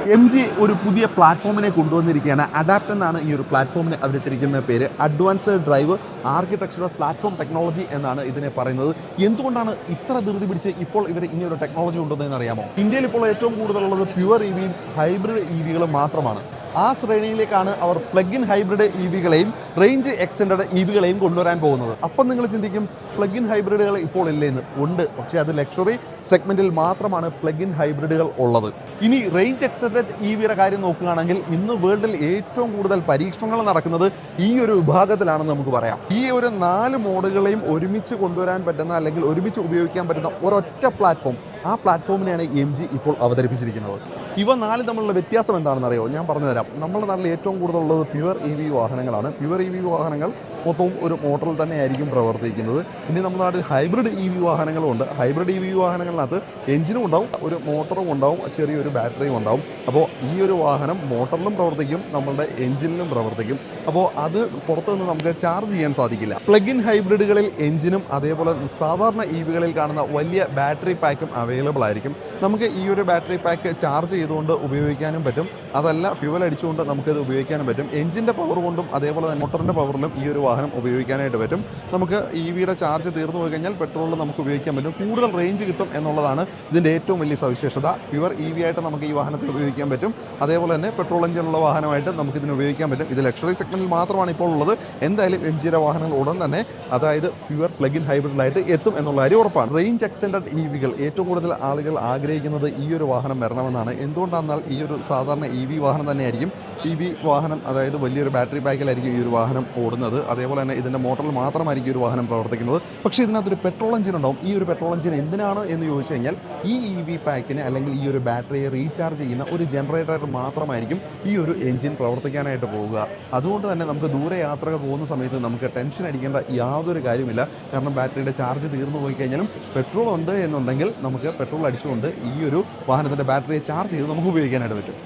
MG ഒരു പുതിയ പ്ലാറ്റ്ഫോമിനെ കൊണ്ടുവന്നിരിക്കുകയാണ്. Adapt എന്നാണ് ഈ ഒരു പ്ലാറ്റ്ഫോമിന് അവരിട്ടിരിക്കുന്ന പേര്. Advanced drive architectural platform technology എന്നാണ് ഇതിനെ പറയുന്നത്. എന്തുകൊണ്ടാണ് ഇത്ര ധൃതി പിടിച്ച് ഇപ്പോൾ ഇവർ ഇങ്ങനെ ഒരു ടെക്നോളജി കൊണ്ടുവന്നതെന്ന് അറിയാമോ? ഇന്ത്യയിൽ ഇപ്പോൾ ഏറ്റവും കൂടുതലുള്ളത് പ്യുവർ EVയും ഹൈബ്രിഡ് EVകളും മാത്രമാണ്. ആ ശ്രേണിയിലേക്കാണ് അവർ പ്ലഗ് ഇൻ ഹൈബ്രിഡ് EVകളെയും റേഞ്ച് എക്സ്റ്റൻഡ് EVകളെയും കൊണ്ടുവരാൻ പോകുന്നത്. അപ്പം നിങ്ങൾ ചിന്തിക്കും, പ്ലഗ് ഇൻ ഹൈബ്രിഡുകൾ ഇപ്പോൾ ഇല്ലേന്ന്. ഉണ്ട്, പക്ഷേ അത് ലക്ഷറി സെഗ്മെൻറ്റിൽ മാത്രമാണ് പ്ലഗ് ഇൻ ഹൈബ്രിഡുകൾ ഉള്ളത്. ഇനി റേഞ്ച് എക്സ്റ്റൻഡ് EVയുടെ കാര്യം നോക്കുകയാണെങ്കിൽ ഇന്ന് വേൾഡിൽ ഏറ്റവും കൂടുതൽ പരീക്ഷണങ്ങൾ നടക്കുന്നത് ഈ ഒരു വിഭാഗത്തിലാണെന്ന് നമുക്ക് പറയാം. ഈ ഒരു 4 മോഡലുകളെയും ഒരുമിച്ച് കൊണ്ടുവരാൻ പറ്റുന്ന അല്ലെങ്കിൽ ഒരുമിച്ച് ഉപയോഗിക്കാൻ പറ്റുന്ന ഒരൊറ്റ പ്ലാറ്റ്ഫോം, ആ പ്ലാറ്റ്ഫോമിനെയാണ് MG ഇപ്പോൾ അവതരിപ്പിച്ചിരിക്കുന്നത്. ഇവ 4 തമ്മിലുള്ള വ്യത്യാസം എന്താണെന്ന് അറിയോ? ഞാൻ പറഞ്ഞുതരാം. നമ്മുടെ നാട്ടിൽ ഏറ്റവും കൂടുതലുള്ളത് പ്യുവർ EV വാഹനങ്ങളാണ്. പ്യുവർ EV വാഹനങ്ങൾ മൊത്തവും ഒരു മോട്ടറിൽ തന്നെയായിരിക്കും പ്രവർത്തിക്കുന്നത്. ഇനി നമ്മുടെ നാട്ടിൽ ഹൈബ്രിഡ് EV വാഹനങ്ങളും ഉണ്ട്. ഹൈബ്രിഡ് EV വാഹനങ്ങളിനകത്ത് എഞ്ചിനും ഉണ്ടാവും, ഒരു മോട്ടറും ഉണ്ടാവും, ചെറിയൊരു ബാറ്ററിയും ഉണ്ടാവും. അപ്പോൾ ഈ ഒരു വാഹനം മോട്ടറിലും പ്രവർത്തിക്കും, നമ്മളുടെ എഞ്ചിനിലും പ്രവർത്തിക്കും. അപ്പോൾ അത് പുറത്തുനിന്ന് നമുക്ക് ചാർജ് ചെയ്യാൻ സാധിക്കില്ല. പ്ലഗ് ഇൻ ഹൈബ്രിഡുകളിൽ എഞ്ചിനും അതേപോലെ സാധാരണ EVകളിൽ കാണുന്ന വലിയ ബാറ്ററി പാക്കും അവൈലബിൾ ആയിരിക്കും. നമുക്ക് ഈ ഒരു ബാറ്ററി പാക്ക് ചാർജ് ചെയ്തുകൊണ്ട് ഉപയോഗിക്കാനും പറ്റും, അതല്ല ഫ്യൂവൽ അടിച്ചുകൊണ്ട് നമുക്കത് ഉപയോഗിക്കാനും പറ്റും. എഞ്ചിൻ്റെ പവർ കൊണ്ടും അതേപോലെ തന്നെ മോട്ടറിൻ്റെ പവറിലും ഈ ഒരു വാഹനം ഉപയോഗിക്കാനായിട്ട് പറ്റും. നമുക്ക് EVയുടെ ചാർജ് തീർന്നു പോയി കഴിഞ്ഞാൽ പെട്രോളിൽ നമുക്ക് ഉപയോഗിക്കാൻ പറ്റും. കൂടുതൽ റേഞ്ച് കിട്ടും എന്നുള്ളതാണ് ഇതിൻ്റെ ഏറ്റവും വലിയ സവിശേഷത. പ്യുവർ EV ആയിട്ട് നമുക്ക് ഈ വാഹനത്തിൽ ഉപയോഗിക്കാൻ പറ്റും. അതേപോലെ തന്നെ പെട്രോൾ എഞ്ചിനുള്ള വാഹനമായിട്ട് നമുക്കിതിന് ഉപയോഗിക്കാൻ പറ്റും. ഇത് ലക്ഷറി സെഗ്മെൻറ്റിൽ മാത്രമാണ് ഇപ്പോൾ ഉള്ളത്. എന്തായാലും MGയുടെ വാഹനങ്ങൾ ഉടൻ തന്നെ അതായത് പ്യുവർ പ്ലഗ് ഇൻ ഹൈബ്രിഡിലായിട്ട് എത്തും എന്നുള്ള കാര്യം ഉറപ്പാണ്. റേഞ്ച് എക്സ്റ്റൻഡ് EVകൾ ഏറ്റവും കൂടുതൽ ആളുകൾ ആഗ്രഹിക്കുന്നത് ഈ ഒരു വാഹനം വരണമെന്നാണ്. എന്തുകൊണ്ടാണെന്നാൽ ഈ ഒരു സാധാരണ EV വാഹനം തന്നെയായിരിക്കും. EV വാഹനം അതായത് വലിയൊരു ബാറ്ററി പാക്കിലായിരിക്കും ഈ ഒരു വാഹനം ഓടുന്നത്. അതേപോലെ തന്നെ ഇതിൻ്റെ മോട്ടറിൽ മാത്രമായിരിക്കും ഒരു വാഹനം പ്രവർത്തിക്കുന്നത്. പക്ഷേ ഇതിനകത്തൊരു പെട്രോൾ എഞ്ചിൻ ഉണ്ടാവും. ഈ ഒരു പെട്രോൾ എഞ്ചിൻ എന്തിനാണ് എന്ന് ചോദിച്ചു കഴിഞ്ഞാൽ ഈ EV പാക്കിന് അല്ലെങ്കിൽ ഈ ഒരു ബാറ്ററിയെ റീചാർജ് ചെയ്യുന്ന ഒരു ജനറേറ്റർ മാത്രമായിരിക്കും ഈ ഒരു എഞ്ചിൻ പ്രവർത്തിക്കാനായിട്ട് പോവുക. അതുകൊണ്ട് തന്നെ നമുക്ക് ദൂരെ യാത്രകൾ പോകുന്ന സമയത്ത് നമുക്ക് ടെൻഷൻ അടിക്കേണ്ട യാതൊരു കാര്യമില്ല. കാരണം ബാറ്ററിയുടെ ചാർജ് തീർന്നു പോയി കഴിഞ്ഞാലും പെട്രോൾ ഉണ്ട് എന്നുണ്ടെങ്കിൽ നമുക്ക് പെട്രോൾ അടിച്ചുകൊണ്ട് ഈ ഒരു വാഹനത്തിൻ്റെ ബാറ്ററിയെ ചാർജ് ചെയ്ത് നമുക്ക് ഉപയോഗിക്കാനായിട്ട് പറ്റും.